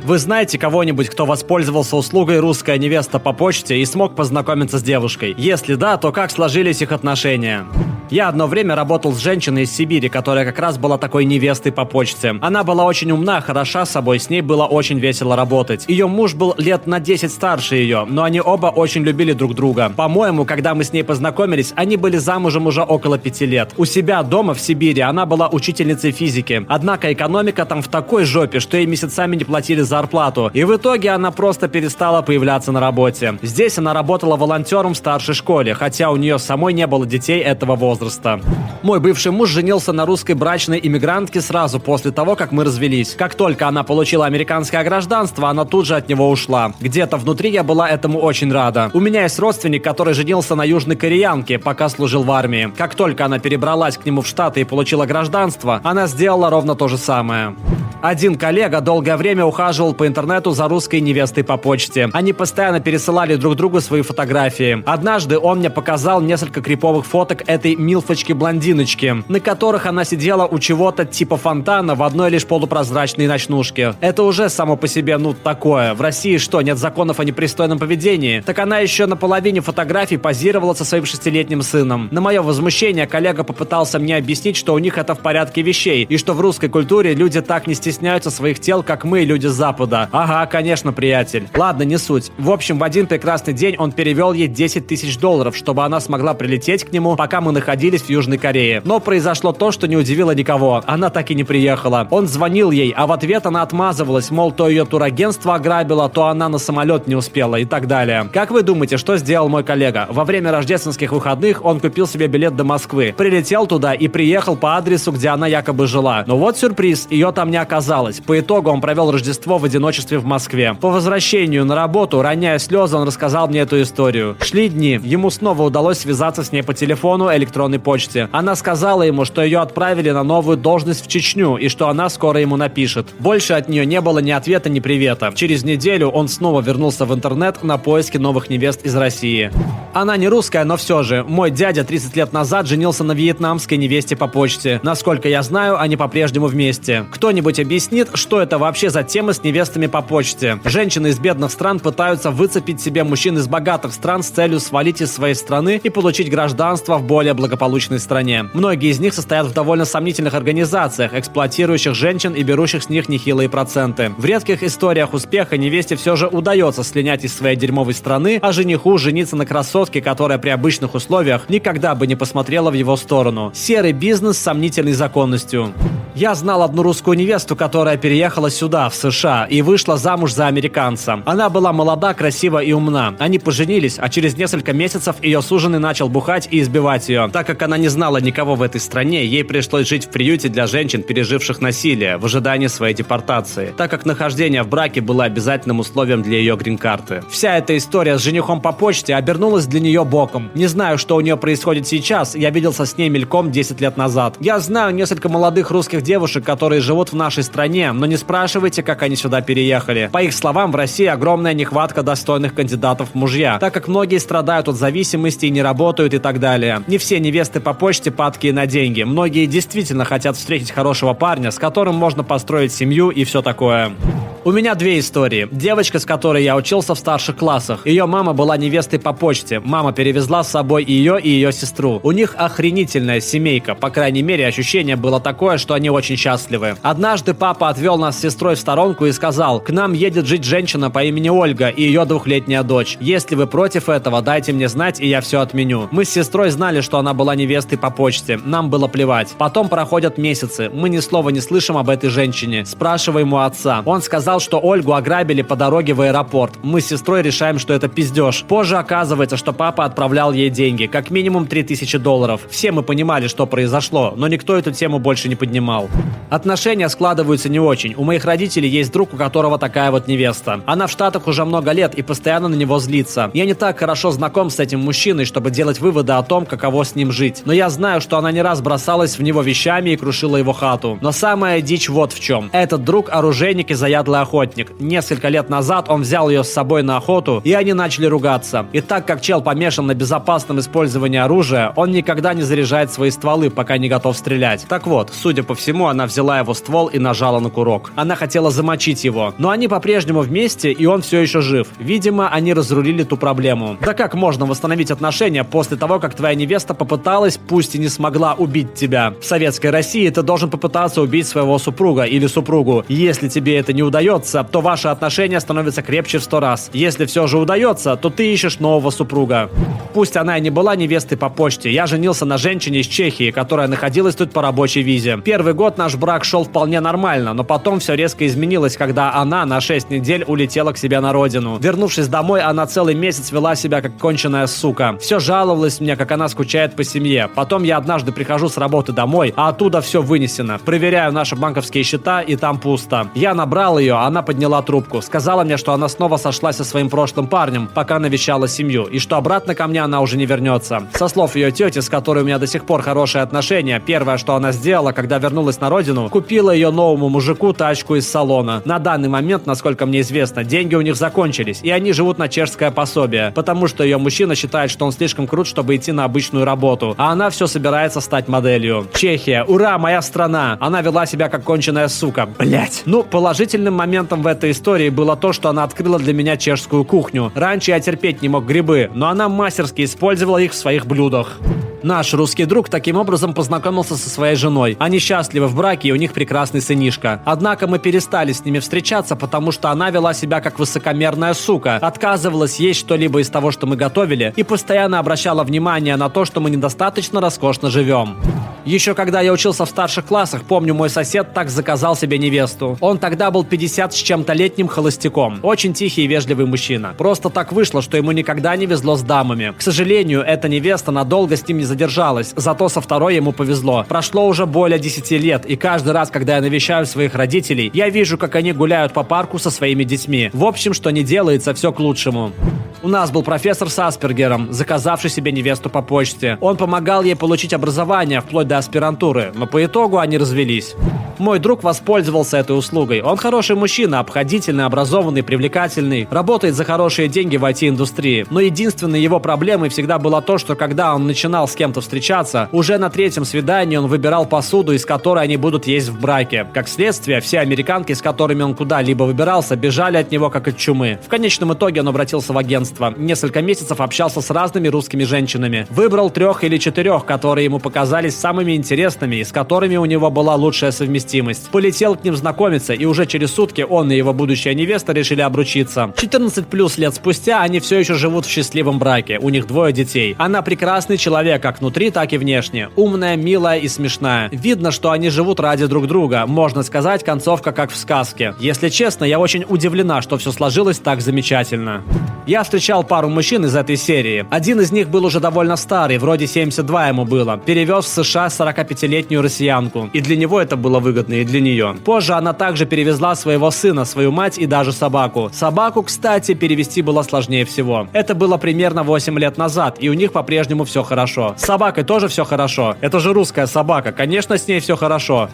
Вы знаете кого-нибудь, кто воспользовался услугой «Русская невеста по почте» и смог познакомиться с девушкой? Если да, то как сложились их отношения? Я одно время работал с женщиной из Сибири, которая как раз была такой невестой по почте. Она была очень умна, хороша собой, с ней было очень весело работать. Ее муж был лет на 10 старше ее, но они оба очень любили друг друга. По-моему, когда мы с ней познакомились, они были замужем уже около 5 лет. У себя дома в Сибири она была учительницей физики. Однако экономика там в такой жопе, что ей месяцами не платили зарплату. И в итоге она просто перестала появляться на работе. Здесь она работала волонтером в старшей школе, хотя у нее самой не было детей этого возраста. Мой бывший муж женился на русской брачной иммигрантке сразу после того, как мы развелись. Как только она получила американское гражданство, она тут же от него ушла. Где-то внутри я была этому очень рада. У меня есть родственник, который женился на южной кореянке, пока служил в армии. Как только она перебралась к нему в Штаты и получила гражданство, она сделала ровно то же самое. Один коллега долгое время ухаживал по интернету за русской невестой по почте. Они постоянно пересылали друг другу свои фотографии. Однажды он мне показал несколько криповых фоток этой милфочки-блондиночки, на которых она сидела у чего-то типа фонтана в одной лишь полупрозрачной ночнушке. Это уже само по себе, такое. В России что, нет законов о непристойном поведении? Так она еще на половине фотографий позировала со своим 6-летним сыном. На мое возмущение коллега попытался мне объяснить, что у них это в порядке вещей, и что в русской культуре люди так не стесняются своих тел, как мы, люди с Запада. Ага, конечно, приятель. Ладно, не суть. В общем, в один прекрасный день он перевел ей $10 тысяч, чтобы она смогла прилететь к нему, пока мы находились в Южной Корее. Но произошло то, что не удивило никого. Она так и не приехала. Он звонил ей, а в ответ она отмазывалась, мол, то ее турагентство ограбило, то она на самолет не успела и так далее. Как вы думаете, что сделал мой коллега? Во время рождественских выходных он купил себе билет до Москвы, прилетел туда и приехал по адресу, где она якобы жила. Но вот сюрприз, ее там не оказалось. По итогу он провел Рождество в одиночестве в Москве. По возвращению на работу, роняя слезы, он рассказал мне эту историю. Шли дни. Ему снова удалось связаться с ней по телефону, электронной почте. Она сказала ему, что ее отправили на новую должность в Чечню и что она скоро ему напишет. Больше от нее не было ни ответа, ни привета. Через неделю он снова вернулся в интернет на поиски новых невест из России. Она не русская, но все же. Мой дядя 30 лет назад женился на вьетнамской невесте по почте. Насколько я знаю, они по-прежнему вместе. Кто-нибудь объяснит, что это вообще за тема с невестами по почте? Женщины из бедных стран пытаются выцепить себе мужчин из богатых стран с целью свалить из своей страны и получить гражданство в более благополучной стране. Многие из них состоят в довольно сомнительных организациях, эксплуатирующих женщин и берущих с них нехилые проценты. В редких историях успеха невесте все же удается слинять из своей дерьмовой страны, а жениху жениться на красотке, которая при обычных условиях никогда бы не посмотрела в его сторону. Серый бизнес с сомнительной законностью. Я знал одну русскую невесту, которая переехала сюда, в США, и вышла замуж за американца. Она была молода, красива и умна. Они поженились, а через несколько месяцев ее суженый начал бухать и избивать ее. Так как она не знала никого в этой стране, ей пришлось жить в приюте для женщин, переживших насилие, в ожидании своей депортации, так как нахождение в браке было обязательным условием для ее грин-карты. Вся эта история с женихом по почте обернулась для нее боком. Не знаю, что у нее происходит сейчас, я виделся с ней мельком 10 лет назад. Я знаю несколько молодых русских девушек, которые живут в нашей стране, но не спрашивайте, как они сюда переехали. По их словам, в России огромная нехватка достойных кандидатов в мужья, так как многие страдают от зависимости и не работают и так далее. Не все невесты по почте падкие на деньги. Многие действительно хотят встретить хорошего парня, с которым можно построить семью и все такое. У меня две истории. Девочка, с которой я учился в старших классах. Ее мама была невестой по почте. Мама перевезла с собой ее и ее сестру. У них охренительная семейка. По крайней мере, ощущение было такое, что они очень счастливы. Однажды папа отвел нас с сестрой в сторонку и сказал: «К нам едет жить женщина по имени Ольга и ее 2-летняя дочь. Если вы против этого, дайте мне знать, и я все отменю». Мы с сестрой знали, что она была невестой по почте. Нам было плевать. Потом проходят месяцы. Мы ни слова не слышим об этой женщине. Спрашиваем у отца. Он сказал, что Ольгу ограбили по дороге в аэропорт. Мы с сестрой решаем, что это пиздеж. Позже оказывается, что папа отправлял ей деньги. Как минимум $3000. Все мы понимали, что произошло, но никто эту тему больше не поднимал. Отношения складываются не очень. У моих родителей есть друг, у которого такая вот невеста. Она в Штатах уже много лет и постоянно на него злится. Я не так хорошо знаком с этим мужчиной, чтобы делать выводы о том, каково с ним жить. Но я знаю, что она не раз бросалась в него вещами и крушила его хату. Но самая дичь вот в чем. Этот друг оружейник и заядлый охотник. Несколько лет назад он взял ее с собой на охоту, и они начали ругаться. И так как чел помешан на безопасном использовании оружия, он никогда не заряжает свои стволы, пока не готов стрелять. Так вот, судя по всему, она взяла его ствол и нажала на курок. Она хотела замочить его, но они по-прежнему вместе, и он все еще жив. Видимо, они разрулили ту проблему. Да как можно восстановить отношения после того, как твоя невеста попыталась, пусть и не смогла, убить тебя? В советской России ты должен попытаться убить своего супруга или супругу. Если тебе это не удается, то ваши отношения становятся крепче в 100 раз. Если все же удается, то ты ищешь нового супруга. Пусть она и не была невестой по почте, я женился на женщине из Чехии, которая находилась тут по рабочей визе. Первый год наш брак шел вполне нормально, но потом все резко изменилось, когда она на 6 недель улетела к себе на родину. Вернувшись домой, она целый месяц вела себя как конченая сука. Все жаловалась мне, как она скучает по семье. Потом я однажды прихожу с работы домой, а оттуда все вынесено. Проверяю наши банковские счета, и там пусто. Я набрал ее, она подняла трубку. Сказала мне, что она снова сошлась со своим прошлым парнем, пока навещала семью, и что обратно ко мне она уже не вернется. Со слов ее тети, с которой у меня до сих пор хорошие отношения, первое, что она сделала, когда вернулась на родину, купила ее новому мужику тачку из салона. На данный момент, насколько мне известно, деньги у них закончились, и они живут на чешское пособие, потому что ее мужчина считает, что он слишком крут, чтобы идти на обычную работу, а она все собирается стать моделью. Чехия, ура, моя страна! Она вела себя как конченая сука. Блять. Ну, положительным моментом в этой истории было то, что она открыла для меня чешскую кухню. Раньше я терпеть не мог грибы, но она мастерски использовала их в своих блюдах. Наш русский друг таким образом познакомился со своей женой. Они счастливы в браке, и у них прекрасный сынишка. Однако мы перестали с ними встречаться, потому что она вела себя как высокомерная сука, отказывалась есть что-либо из того, что мы готовили, и постоянно обращала внимание на то, что мы недостаточно роскошно живем. Еще когда я учился в старших классах, помню, мой сосед так заказал себе невесту. Он тогда был 50 с чем-то летним холостяком. Очень тихий и вежливый мужчина. Просто так вышло, что ему никогда не везло с дамами. К сожалению, эта невеста надолго с ним не задержалась, зато со второй ему повезло. Прошло уже более 10 лет, и каждый раз, когда я навещаю своих родителей, я вижу, как они гуляют по парку со своими детьми. В общем, что не делается, все к лучшему. У нас был профессор с Аспергером, заказавший себе невесту по почте. Он помогал ей получить образование вплоть до аспирантуры, но по итогу они развелись. Мой друг воспользовался этой услугой. Он хороший мужчина, обходительный, образованный, привлекательный, работает за хорошие деньги в IT-индустрии. Но единственной его проблемой всегда было то, что когда он начинал с кем-то встречаться, уже на третьем свидании он выбирал посуду, из которой они будут есть в браке. Как следствие, все американки, с которыми он куда-либо выбирался, бежали от него как от чумы. В конечном итоге он обратился в агентство. Несколько месяцев общался с разными русскими женщинами. Выбрал 3 или 4, которые ему показались самыми интересными и с которыми у него была лучшая совместимость. Полетел к ним знакомиться, и уже через сутки он и его будущая невеста решили обручиться. 14+ лет спустя они все еще живут в счастливом браке. У них 2 детей. Она прекрасный человек, как внутри, так и внешне. Умная, милая и смешная. Видно, что они живут ради друг друга. Можно сказать, концовка как в сказке. Если честно, я очень удивлена, что все сложилось так замечательно. Я встречал пару мужчин из этой серии. Один из них был уже довольно старый, вроде 72 ему было. Перевез в США 45-летнюю россиянку. И для него это было выгодно, и для нее. Позже она также перевезла своего сына, свою мать и даже собаку. Собаку, кстати, перевезти было сложнее всего. Это было примерно 8 лет назад, и у них по-прежнему все хорошо. С собакой тоже все хорошо. Это же русская собака, конечно, с ней все хорошо.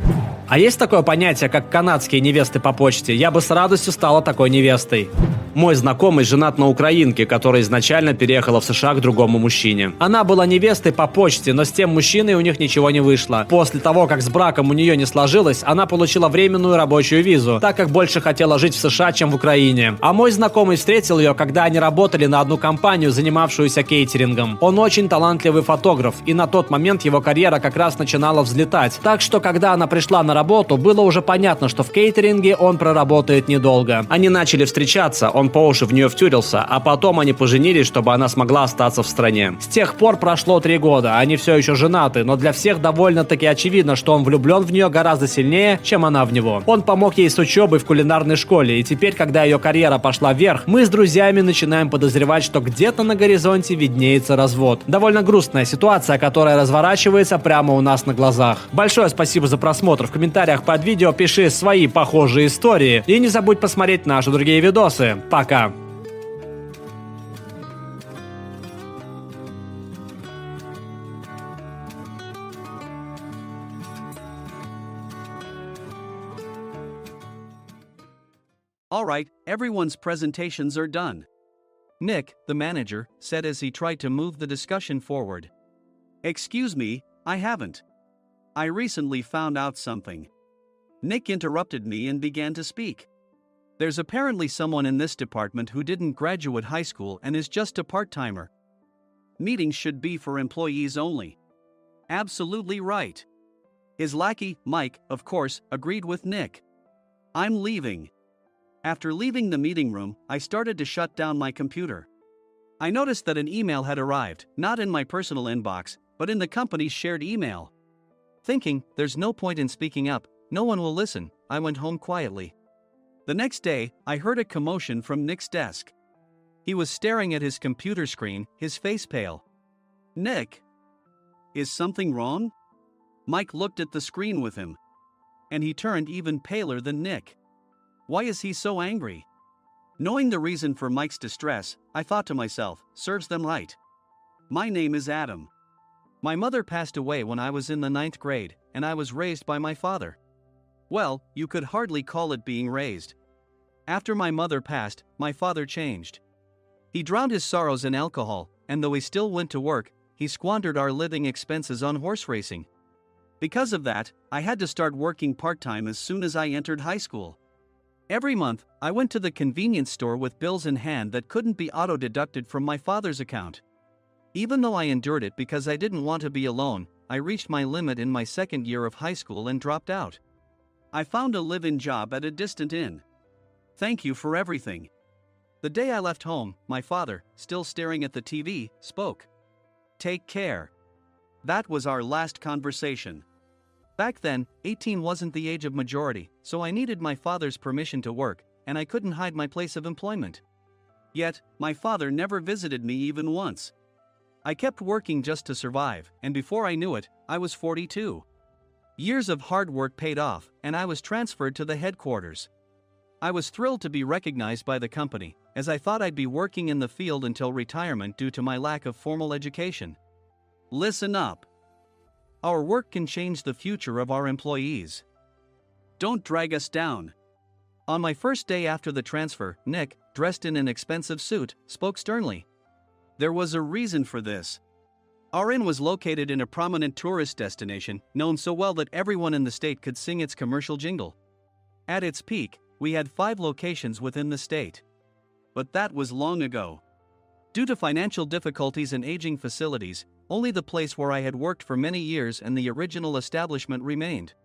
А есть такое понятие, как канадские невесты по почте? Я бы с радостью стала такой невестой. Мой знакомый женат на украинке, которая изначально переехала в США к другому мужчине. Она была невестой по почте, но с тем мужчиной у них ничего не вышло. После того, как с браком у нее не сложилось, она получила временную рабочую визу, так как больше хотела жить в США, чем в Украине. А мой знакомый встретил ее, когда они работали на одну компанию, занимавшуюся кейтерингом. Он очень талантливый фотограф, и на тот момент его карьера как раз начинала взлетать. Так что, когда она пришла на работу, было уже понятно, что в кейтеринге он проработает недолго. Они начали встречаться, он по уши в нее втюрился, а потом они поженились, чтобы она смогла остаться в стране. С тех пор прошло 3 года, они все еще женаты, но для всех довольно-таки очевидно, что он влюблен в нее гораздо сильнее, чем она в него. Он помог ей с учебой в кулинарной школе, и теперь, когда ее карьера пошла вверх, мы с друзьями начинаем подозревать, что где-то на горизонте виднеется развод. Довольно грустная ситуация, которая разворачивается прямо у нас на глазах. Большое спасибо за просмотр. В комментариях под видео пиши свои похожие истории, и не забудь посмотреть наши другие видосы. Пока! Alright, everyone's presentations are done. Nick, the manager, said as he tried to move the discussion forward. Excuse me, I haven't. I recently found out something. Nick interrupted me and began to speak. There's apparently someone in this department who didn't graduate high school and is just a part-timer. Meetings should be for employees only. Absolutely right. His lackey, Mike, of course, agreed with Nick. I'm leaving. After leaving the meeting room, I started to shut down my computer. I noticed that an email had arrived, not in my personal inbox, but in the company's shared email. Thinking, there's no point in speaking up, no one will listen, I went home quietly. The next day, I heard a commotion from Nick's desk. He was staring at his computer screen, his face pale. Nick? Is something wrong? Mike looked at the screen with him. And he turned even paler than Nick. Why is he so angry? Knowing the reason for Mike's distress, I thought to myself, serves them right. My name is Adam. My mother passed away when I was in the 9th grade, and I was raised by my father. Well, you could hardly call it being raised. After my mother passed, my father changed. He drowned his sorrows in alcohol, and though he still went to work, he squandered our living expenses on horse racing. Because of that, I had to start working part-time as soon as I entered high school. Every month, I went to the convenience store with bills in hand that couldn't be auto-deducted from my father's account. Even though I endured it because I didn't want to be alone, I reached my limit in my 2nd year of high school and dropped out. I found a live-in job at a distant inn. Thank you for everything. The day I left home, my father, still staring at the TV, spoke. Take care. That was our last conversation. Back then, 18 wasn't the age of majority, so I needed my father's permission to work, and I couldn't hide my place of employment. Yet, my father never visited me even once. I kept working just to survive, and before I knew it, I was 42. Years of hard work paid off, and I was transferred to the headquarters. I was thrilled to be recognized by the company, as I thought I'd be working in the field until retirement due to my lack of formal education. Listen up. Our work can change the future of our employees. Don't drag us down. On my first day after the transfer, Nick, dressed in an expensive suit, spoke sternly. There was a reason for this. Our inn was located in a prominent tourist destination, known so well that everyone in the state could sing its commercial jingle. At its peak, we had 5 locations within the state. But that was long ago. Due to financial difficulties and aging facilities, only the place where I had worked for many years and the original establishment remained.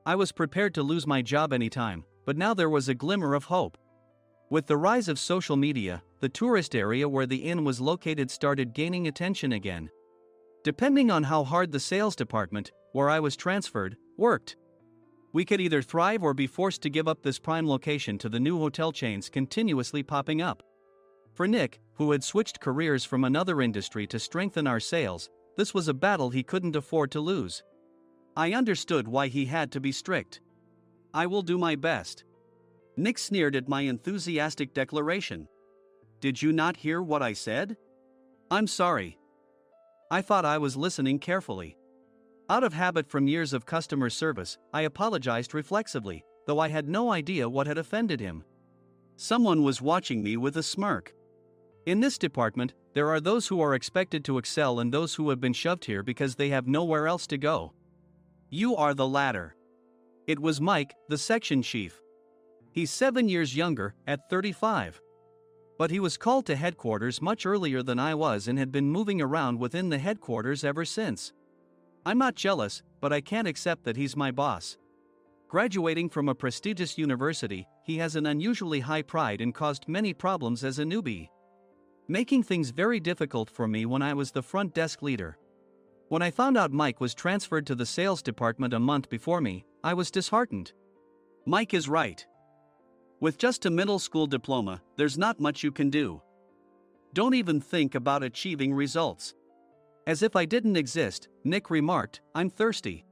I was prepared to lose my job anytime, but now there was a glimmer of hope. With the rise of social media, the tourist area where the inn was located started gaining attention again. Depending on how hard the sales department, where I was transferred, worked, we could either thrive or be forced to give up this prime location to the new hotel chains continuously popping up. For Nick, who had switched careers from another industry to strengthen our sales, this was a battle he couldn't afford to lose. I understood why he had to be strict. I will do my best. Nick sneered at my enthusiastic declaration. Did you not hear what I said? I'm sorry. I thought I was listening carefully. Out of habit from years of customer service, I apologized reflexively, though I had no idea what had offended him. Someone was watching me with a smirk. In this department, there are those who are expected to excel and those who have been shoved here because they have nowhere else to go. You are the latter. It was Mike, the section chief. He's 7 years younger, at 35. But he was called to headquarters much earlier than I was and had been moving around within the headquarters ever since. I'm not jealous, but I can't accept that he's my boss. Graduating from a prestigious university, he has an unusually high pride and caused many problems as a newbie, making things very difficult for me when I was the front desk leader. When I found out Mike was transferred to the sales department a month before me, I was disheartened. Mike is right. With just a middle school diploma, there's not much you can do. Don't even think about achieving results. As if I didn't exist, Nick remarked, I'm thirsty.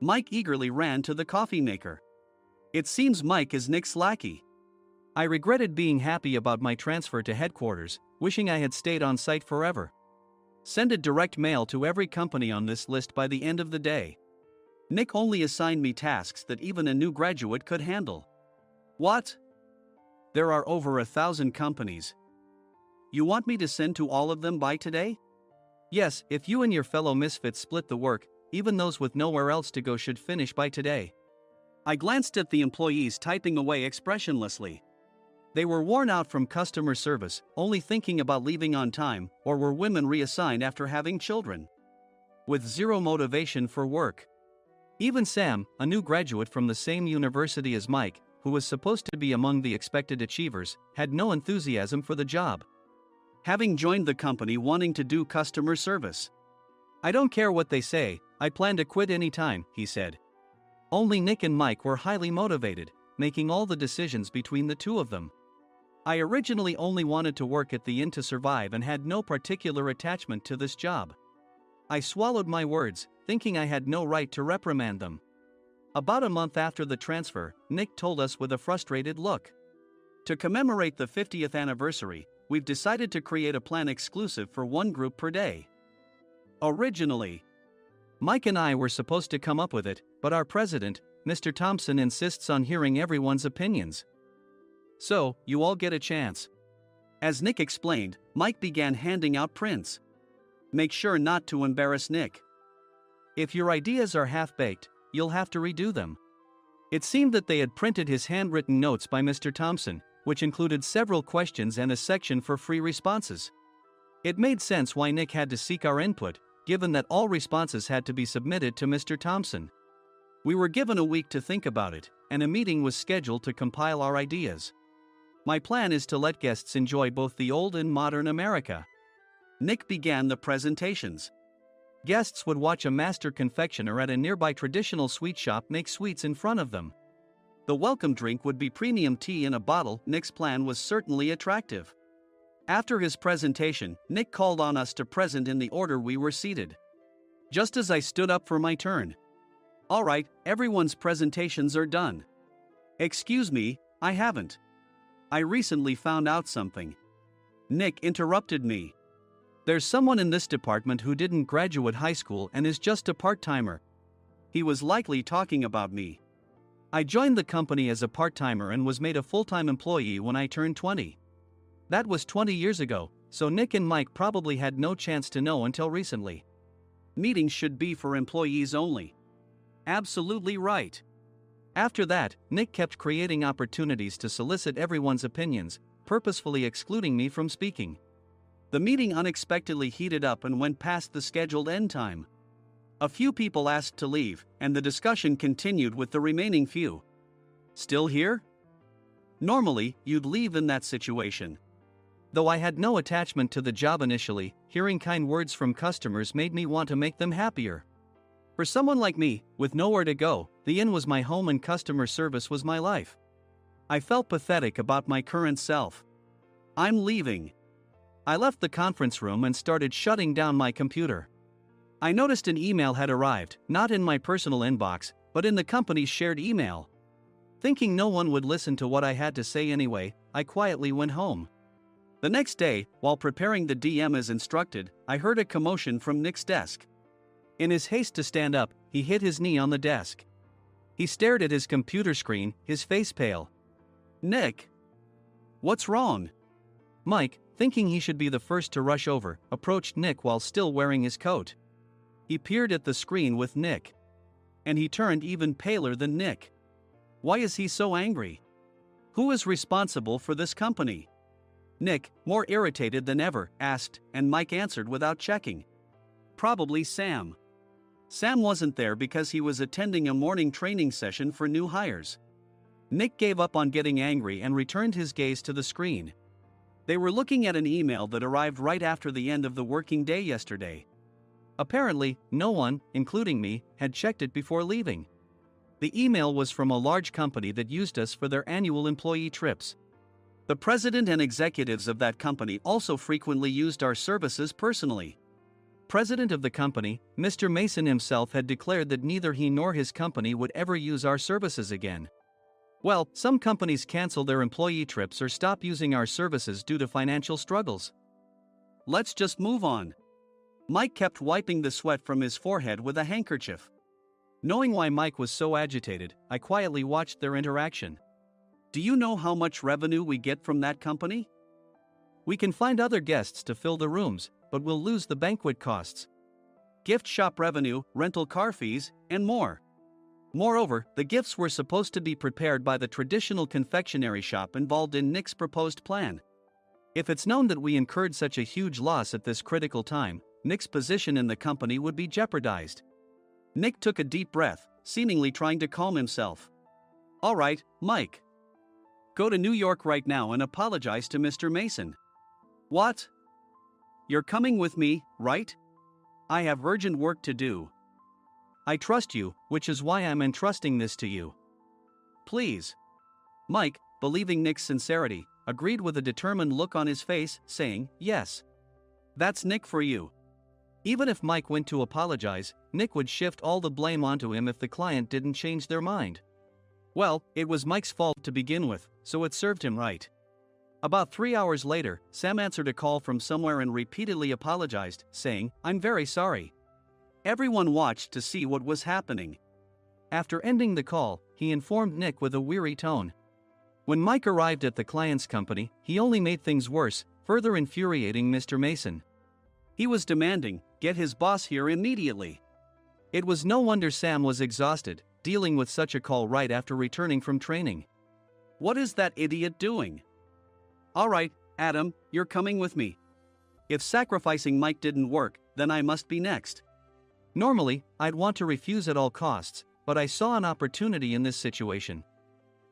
Mike eagerly ran to the coffee maker. It seems Mike is Nick's lackey. I regretted being happy about my transfer to headquarters, wishing I had stayed on site forever. Send a direct mail to every company on this list by the end of the day. Nick only assigned me tasks that even a new graduate could handle. What? There are over 1,000 companies. You want me to send to all of them by today? Yes, if you and your fellow misfits split the work, even those with nowhere else to go should finish by today. I glanced at the employees typing away expressionlessly. They were worn out from customer service, only thinking about leaving on time, or were women reassigned after having children. With zero motivation for work. Even Sam, a new graduate from the same university as Mike, who was supposed to be among the expected achievers, had no enthusiasm for the job. Having joined the company wanting to do customer service. I don't care what they say, I plan to quit anytime, he said. Only Nick and Mike were highly motivated, making all the decisions between the two of them. I originally only wanted to work at the inn to survive and had no particular attachment to this job. I swallowed my words, thinking I had no right to reprimand them. About a month after the transfer, Nick told us with a frustrated look. To commemorate the 50th anniversary, we've decided to create a plan exclusive for one group per day. Originally, Mike and I were supposed to come up with it, but our president, Mr. Thompson, insists on hearing everyone's opinions. So, you all get a chance. As Nick explained, Mike began handing out prints. Make sure not to embarrass Nick. If your ideas are half-baked, you'll have to redo them. It seemed that they had printed his handwritten notes by Mr. Thompson, which included several questions and a section for free responses. It made sense why Nick had to seek our input, given that all responses had to be submitted to Mr. Thompson. We were given a week to think about it, and a meeting was scheduled to compile our ideas. My plan is to let guests enjoy both the old and modern America. Nick began the presentations. Guests would watch a master confectioner at a nearby traditional sweet shop make sweets in front of them. The welcome drink would be premium tea in a bottle. Nick's plan was certainly attractive. After his presentation, Nick called on us to present in the order we were seated. Just as I stood up for my turn. All right, everyone's presentations are done. Excuse me, I haven't. I recently found out something. Nick interrupted me. There's someone in this department who didn't graduate high school and is just a part-timer. He was likely talking about me. I joined the company as a part-timer and was made a full-time employee when I turned 20. That was 20 years ago, so Nick and Mike probably had no chance to know until recently. Meetings should be for employees only. Absolutely right. After that, Nick kept creating opportunities to solicit everyone's opinions, purposefully excluding me from speaking. The meeting unexpectedly heated up and went past the scheduled end time. A few people asked to leave, and the discussion continued with the remaining few. Still here? Normally, you'd leave in that situation. Though I had no attachment to the job initially, hearing kind words from customers made me want to make them happier. For someone like me, with nowhere to go, the inn was my home and customer service was my life. I felt pathetic about my current self. I'm leaving. I left the conference room and started shutting down my computer. I noticed an email had arrived, not in my personal inbox, but in the company's shared email. Thinking no one would listen to what I had to say anyway, I quietly went home. The next day, while preparing the DM as instructed, I heard a commotion from Nick's desk. In his haste to stand up, he hit his knee on the desk. He stared at his computer screen, his face pale. Nick! What's wrong? Mike, thinking he should be the first to rush over, approached Nick while still wearing his coat. He peered at the screen with Nick. And he turned even paler than Nick. Why is he so angry? Who is responsible for this company? Nick, more irritated than ever, asked, and Mike answered without checking. Probably Sam. Sam wasn't there because he was attending a morning training session for new hires. Nick gave up on getting angry and returned his gaze to the screen. They were looking at an email that arrived right after the end of the working day yesterday. Apparently, no one, including me, had checked it before leaving. The email was from a large company that used us for their annual employee trips. The president and executives of that company also frequently used our services personally. President of the company, Mr. Mason himself, had declared that neither he nor his company would ever use our services again. Well, some companies cancel their employee trips or stop using our services due to financial struggles. Let's just move on. Mike kept wiping the sweat from his forehead with a handkerchief. Knowing why Mike was so agitated, I quietly watched their interaction. Do you know how much revenue we get from that company? We can find other guests to fill the rooms, but we'll lose the banquet costs, gift shop revenue, rental car fees, and more. Moreover, the gifts were supposed to be prepared by the traditional confectionery shop involved in Nick's proposed plan. If it's known that we incurred such a huge loss at this critical time, Nick's position in the company would be jeopardized. Nick took a deep breath, seemingly trying to calm himself. All right, Mike. Go to New York right now and apologize to Mr. Mason. What? You're coming with me, right? I have urgent work to do. I trust you, which is why I'm entrusting this to you. Please. Mike, believing Nick's sincerity, agreed with a determined look on his face, saying, yes. That's Nick for you. Even if Mike went to apologize, Nick would shift all the blame onto him if the client didn't change their mind. Well, it was Mike's fault to begin with, so it served him right. About 3 hours later, Sam answered a call from somewhere and repeatedly apologized, saying, I'm very sorry. Everyone watched to see what was happening. After ending the call, he informed Nick with a weary tone. When Mike arrived at the client's company, he only made things worse, further infuriating Mr. Mason. He was demanding, get his boss here immediately. It was no wonder Sam was exhausted, dealing with such a call right after returning from training. What is that idiot doing? All right, Adam, you're coming with me. If sacrificing Mike didn't work, then I must be next. Normally, I'd want to refuse at all costs, but I saw an opportunity in this situation.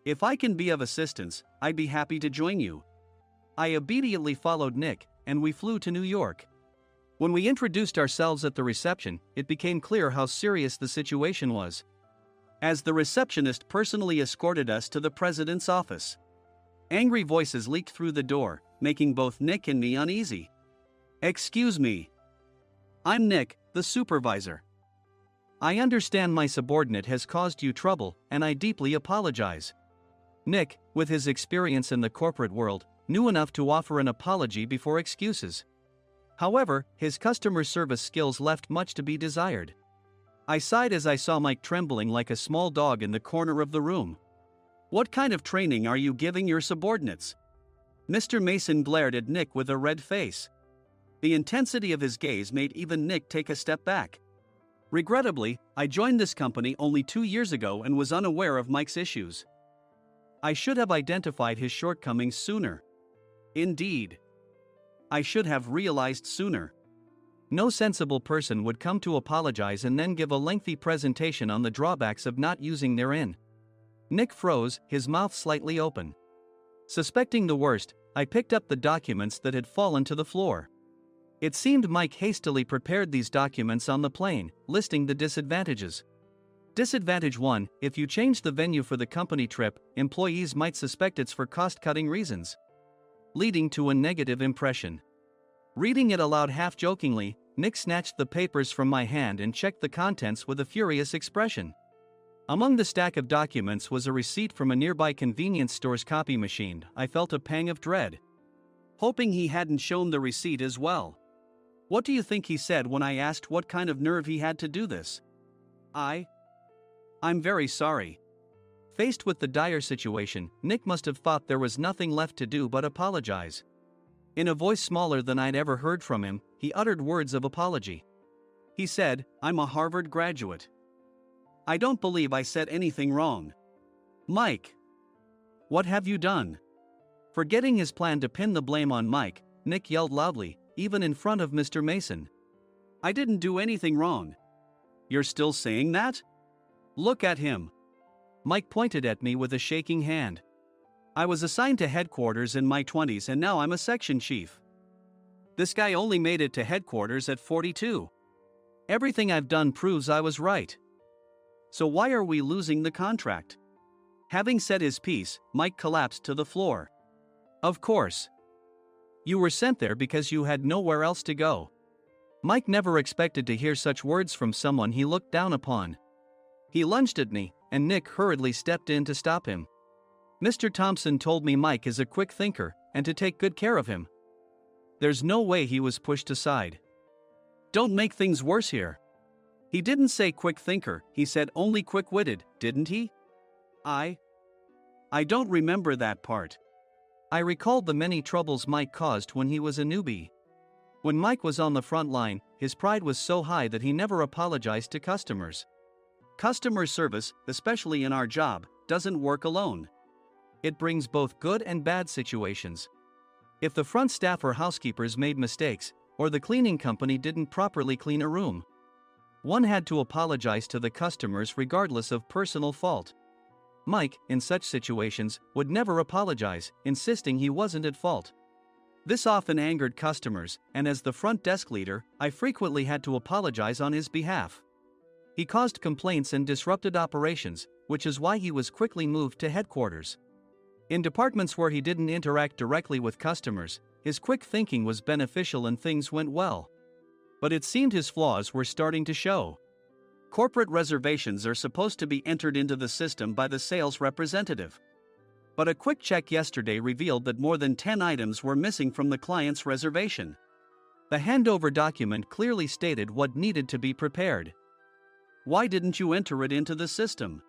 If I can be of assistance, I'd be happy to join you. I obediently followed Nick, and we flew to New York. When we introduced ourselves at the reception, it became clear how serious the situation was, as the receptionist personally escorted us to the president's office. Angry voices leaked through the door, making both Nick and me uneasy. Excuse me. I'm Nick, the supervisor. I understand my subordinate has caused you trouble, and I deeply apologize. Nick, with his experience in the corporate world, knew enough to offer an apology before excuses. However, his customer service skills left much to be desired. I sighed as I saw Mike trembling like a small dog in the corner of the room. What kind of training are you giving your subordinates? Mr. Mason glared at Nick with a red face. The intensity of his gaze made even Nick take a step back. Regrettably, I joined this company only 2 years ago and was unaware of Mike's issues. I should have identified his shortcomings sooner. Indeed. I should have realized sooner. No sensible person would come to apologize and then give a lengthy presentation on the drawbacks of not using their in. Nick froze, his mouth slightly open. Suspecting the worst, I picked up the documents that had fallen to the floor. It seemed Mike hastily prepared these documents on the plane, listing the disadvantages. Disadvantage 1: if you change the venue for the company trip, employees might suspect it's for cost-cutting reasons, leading to a negative impression. Reading it aloud half-jokingly, Nick snatched the papers from my hand and checked the contents with a furious expression. Among the stack of documents was a receipt from a nearby convenience store's copy machine. I felt a pang of dread, hoping he hadn't shown the receipt as well. What do you think he said when I asked what kind of nerve he had to do this? I'm very sorry. Faced with the dire situation, Nick must have thought there was nothing left to do but apologize. In a voice smaller than I'd ever heard from him, he uttered words of apology. He said, I'm a Harvard graduate. I don't believe I said anything wrong. Mike, what have you done? Forgetting his plan to pin the blame on Mike, Nick yelled loudly, even in front of Mr. Mason. I didn't do anything wrong. You're still saying that? Look at him. Mike pointed at me with a shaking hand. I was assigned to headquarters in my 20s and now I'm a section chief. This guy only made it to headquarters at 42. Everything I've done proves I was right. So why are we losing the contract? Having said his piece, Mike collapsed to the floor. Of course. You were sent there because you had nowhere else to go. Mike never expected to hear such words from someone he looked down upon. He lunged at me, and Nick hurriedly stepped in to stop him. Mr. Thompson told me Mike is a quick thinker, and to take good care of him. There's no way he was pushed aside. Don't make things worse here. He didn't say quick thinker, he said only quick-witted, didn't he? I don't remember that part. I recalled the many troubles Mike caused when he was a newbie. When Mike was on the front line, his pride was so high that he never apologized to customers. Customer service, especially in our job, doesn't work alone. It brings both good and bad situations. If the front staff or housekeepers made mistakes, or the cleaning company didn't properly clean a room, one had to apologize to the customers regardless of personal fault. Mike, in such situations, would never apologize, insisting he wasn't at fault. This often angered customers, and as the front desk leader, I frequently had to apologize on his behalf. He caused complaints and disrupted operations, which is why he was quickly moved to headquarters. In departments where he didn't interact directly with customers, his quick thinking was beneficial and things went well. But it seemed his flaws were starting to show. Corporate reservations are supposed to be entered into the system by the sales representative. But a quick check yesterday revealed that more than 10 items were missing from the client's reservation. The handover document clearly stated what needed to be prepared. Why didn't you enter it into the system?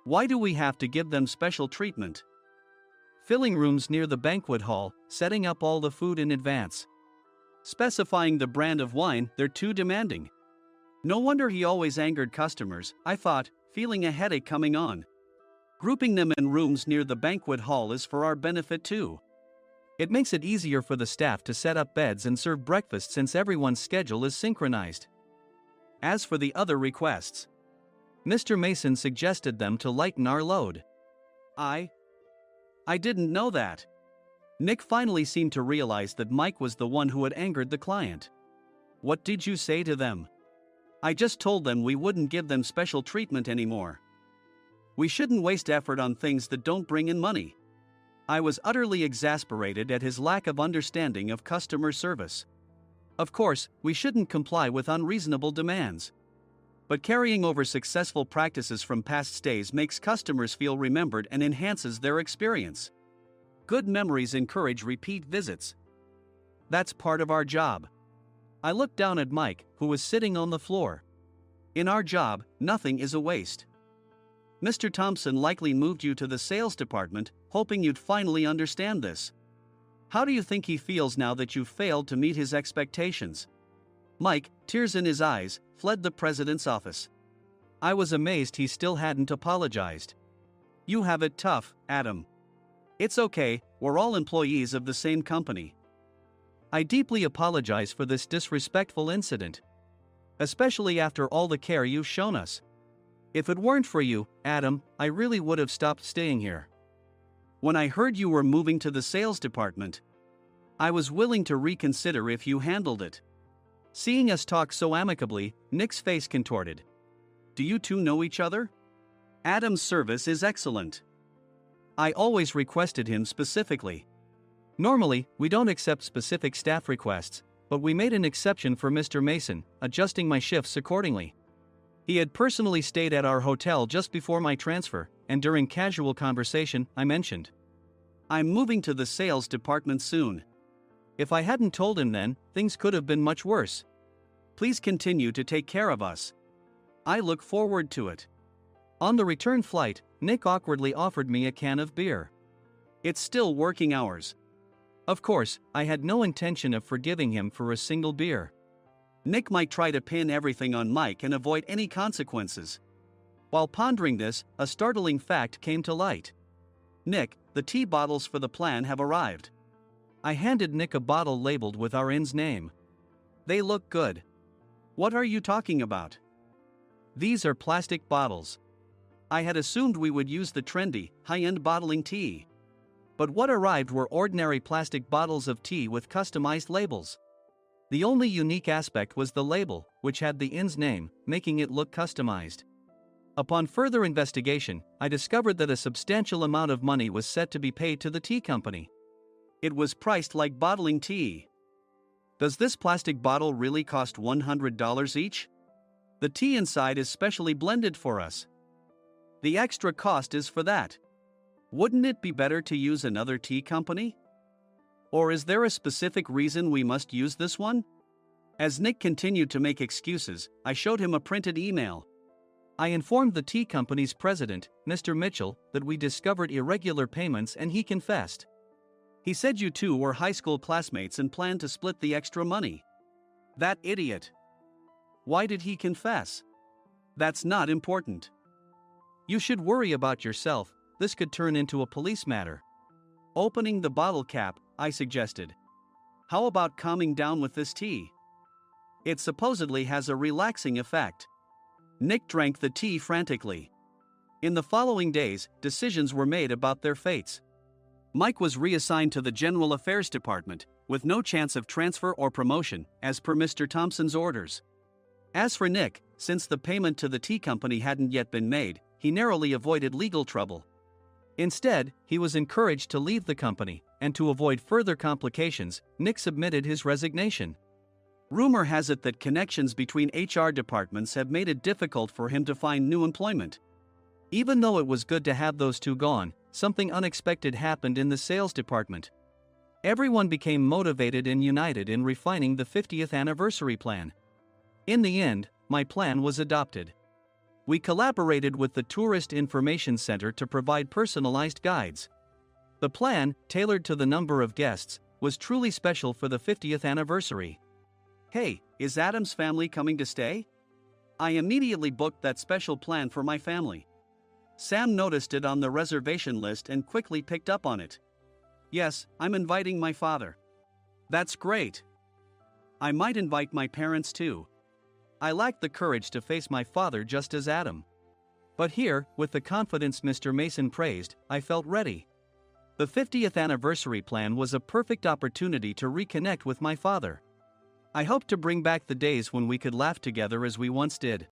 Why do we have to give them special treatment? Filling rooms near the banquet hall, setting up all the food in advance. Specifying the brand of wine, they're too demanding. No wonder he always angered customers, I thought, feeling a headache coming on. Grouping them in rooms near the banquet hall is for our benefit too. It makes it easier for the staff to set up beds and serve breakfast since everyone's schedule is synchronized. As for the other requests, Mr. Mason suggested them to lighten our load. I didn't know that. Nick finally seemed to realize that Mike was the one who had angered the client. What did you say to them? I just told them we wouldn't give them special treatment anymore. We shouldn't waste effort on things that don't bring in money. I was utterly exasperated at his lack of understanding of customer service. Of course, we shouldn't comply with unreasonable demands. But carrying over successful practices from past stays makes customers feel remembered and enhances their experience. Good memories encourage repeat visits. That's part of our job. I looked down at Mike, who was sitting on the floor. In our job, nothing is a waste. Mr. Thompson likely moved you to the sales department, hoping you'd finally understand this. How do you think he feels now that you've failed to meet his expectations? Mike, tears in his eyes, fled the president's office. I was amazed he still hadn't apologized. You have it tough, Adam. It's okay, we're all employees of the same company. I deeply apologize for this disrespectful incident. Especially after all the care you've shown us. If it weren't for you, Adam, I really would have stopped staying here. When I heard you were moving to the sales department, I was willing to reconsider if you handled it. Seeing us talk so amicably, Nick's face contorted. Do you two know each other? Adam's service is excellent. I always requested him specifically. Normally, we don't accept specific staff requests, but we made an exception for Mr. Mason, adjusting my shifts accordingly. He had personally stayed at our hotel just before my transfer, and during casual conversation, I mentioned, I'm moving to the sales department soon. If I hadn't told him then, things could have been much worse. Please continue to take care of us. I look forward to it. On the return flight, Nick awkwardly offered me a can of beer. It's still working hours. Of course, I had no intention of forgiving him for a single beer. Nick might try to pin everything on Mike and avoid any consequences. While pondering this, a startling fact came to light. Nick, the tea bottles for the plan have arrived. I handed Nick a bottle labeled with our inn's name. They look good. What are you talking about? These are plastic bottles. I had assumed we would use the trendy, high-end bottling tea. But what arrived were ordinary plastic bottles of tea with customized labels. The only unique aspect was the label, which had the inn's name, making it look customized. Upon further investigation, I discovered that a substantial amount of money was set to be paid to the tea company. It was priced like bottling tea. Does this plastic bottle really cost $100 each? The tea inside is specially blended for us. The extra cost is for that. Wouldn't it be better to use another tea company? Or is there a specific reason we must use this one? As Nick continued to make excuses, I showed him a printed email. I informed the tea company's president, Mr. Mitchell, that we discovered irregular payments and he confessed. He said you two were high school classmates and planned to split the extra money. That idiot. Why did he confess? That's not important. You should worry about yourself, this could turn into a police matter. Opening the bottle cap, I suggested. How about calming down with this tea? It supposedly has a relaxing effect. Nick drank the tea frantically. In the following days, decisions were made about their fates. Mike was reassigned to the General Affairs Department, with no chance of transfer or promotion, as per Mr. Thompson's orders. As for Nick, since the payment to the tea company hadn't yet been made, he narrowly avoided legal trouble. Instead, he was encouraged to leave the company, and to avoid further complications, Nick submitted his resignation. Rumor has it that connections between HR departments have made it difficult for him to find new employment. Even though it was good to have those two gone, something unexpected happened in the sales department. Everyone became motivated and united in refining the 50th anniversary plan. In the end, my plan was adopted. We collaborated with the Tourist Information Center to provide personalized guides. The plan, tailored to the number of guests, was truly special for the 50th anniversary. Hey, is Adam's family coming to stay? I immediately booked that special plan for my family. Sam noticed it on the reservation list and quickly picked up on it. Yes, I'm inviting my father. That's great. I might invite my parents too. I lacked the courage to face my father just as Adam. But here, with the confidence Mr. Mason praised, I felt ready. The 50th anniversary plan was a perfect opportunity to reconnect with my father. I hoped to bring back the days when we could laugh together as we once did.